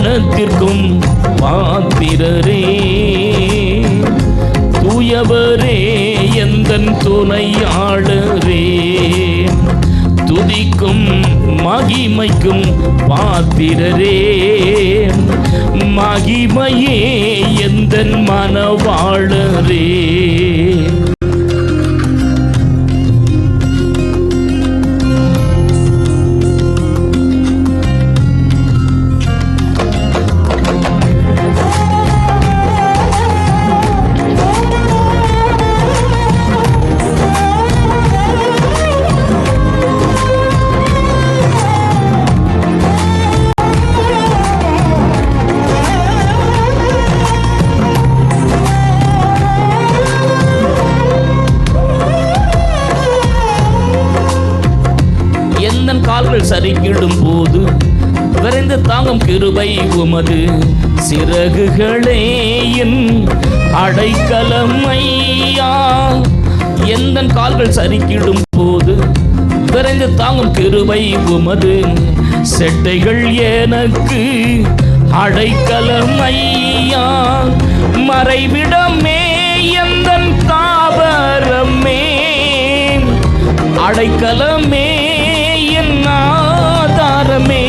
கணத்திற்கும் பாத்திரரே. தூயவரே எந்தன் துணையாளரே, துதிக்கும் மகிமைக்கும் பாத்திரரே. மகிமையே எந்தன் மனவாளரே. கால்கள் சரிக்கிடும் போது விரைந்து தாங்கும் கிருபை உமது சிறகுகளே என் அடைக்கலம் ஐயா. எந்த கால்கள் சரிக்கிடும் போது விரைந்து தாங்கும் கிருபை உமது செட்டைகள் எனக்கு அடைக்கலம் ஐயா. மறைவிடமே எந்தன் தாவரமே, அடைக்கலமே ஆதாரமே.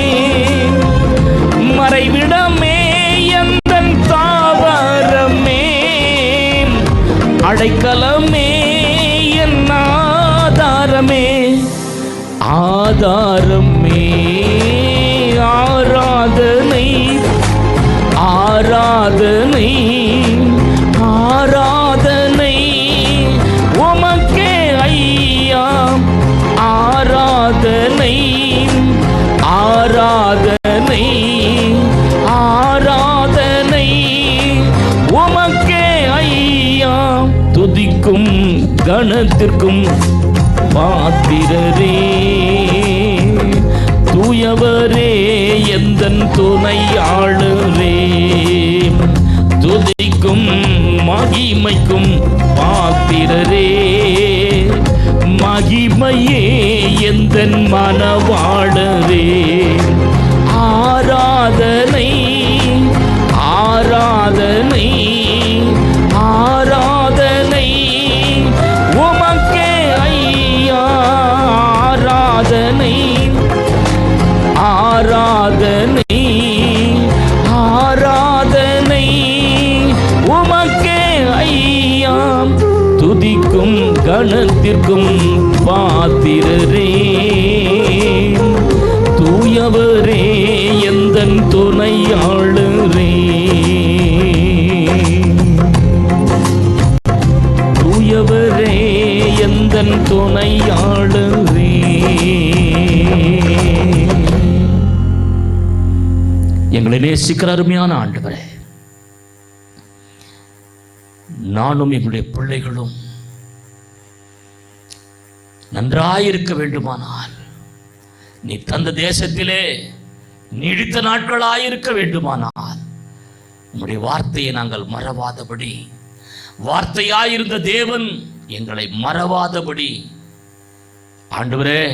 மறைவிடமே எந்தன் தாவரமே, அடைக்கலமே என் ஆதாரமே. ஆதாரமே ஆராதனை, ஆராதனை ஆராதனை உமக்கே ஐயா. ஆராதனை ஆராதனை ஆராதனை உமக்கே ஐயா. துதிக்கும் கணத்திற்கும் பாத்திரரே. தூயவரே எந்தன் துணையாளரே, துதிக்கும் மகிமைக்கும் பாத்திரரே. மகிமையே எந்தன் மனவாளரே. ஆராதனை ஆராதனை ஆராதனை உமக்கே ஐயா. ஆராதனை ஆராதனை ஆராதனை உமக்கே ஐயா. துதிக்கும் கணத்திற்கும் பாத்திரரே. தூயவரே எந்தன் துணையாளரே, தூயவரே எந்தன் துணையாளரே. எங்களை நேசிக்கிற அருமையான ஆண்டவரே, நானும் எங்களுடைய பிள்ளைகளும் நன்றாயிருக்க வேண்டுமானால், நீ தந்த தேசத்திலே நீடித்த நாட்களாயிருக்க வேண்டுமானால், உம்முடைய வார்த்தையை நாங்கள் மறவாதபடி, வார்த்தையாயிருந்த தேவன் எங்களை மறவாதபடி, ஆண்டவரே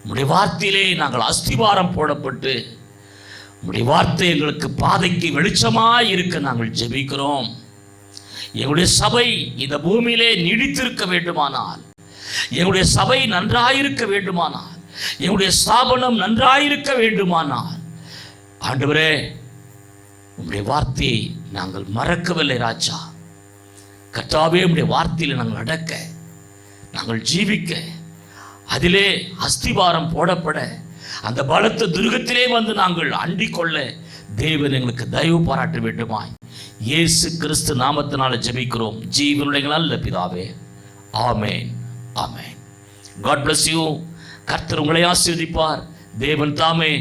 உம்முடைய வார்த்தையிலே நாங்கள் அஸ்திவாரம் போடப்பட்டு, உம்முடைய வார்த்தை எங்களுக்கு பாதைக்கு வெளிச்சமாய் இருக்க நாங்கள் ஜெபிக்கிறோம். எங்களுடைய சபை இந்த பூமியிலே நீடித்திருக்க வேண்டுமானால், எங்களுடைய சபை நன்றாயிருக்க வேண்டுமானால், எங்களுடைய ஸ்தாபனம் நன்றாயிருக்க வேண்டுமானால், ஆண்டவரே உம்முடைய வார்த்தையை நாங்கள் மறக்கவில்லை ராஜா. கர்த்தாவே உம்முடைய வார்த்தையில் நாங்கள் நடக்க, நாங்கள் ஜீவிக்க, அதிலே அஸ்திவாரம் போடப்பட, அந்த பலத்த துருகத்திலே வந்து நாங்கள் அண்டிக் கொள்ள தேவன் எங்களுக்கு தயவு பாராட்ட வேண்டுமாய் இயேசு கிறிஸ்து நாமத்தினால ஜெபிக்கிறோம் ஜீவனுடைய நல்ல பிதாவே. ஆமென், ஆமென். God bless you. கர்த்தர் உங்களை ஆசீர்வதிப்பார். தேவன் தாமே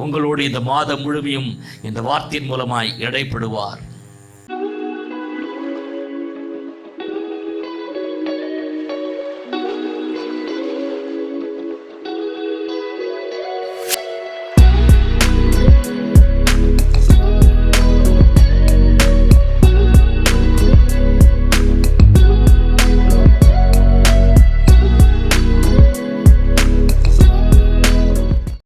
உங்களோடு இந்த மாதம் முழுமையும் இந்த வார்த்தையின் மூலமாய் இடைப்படுவார்.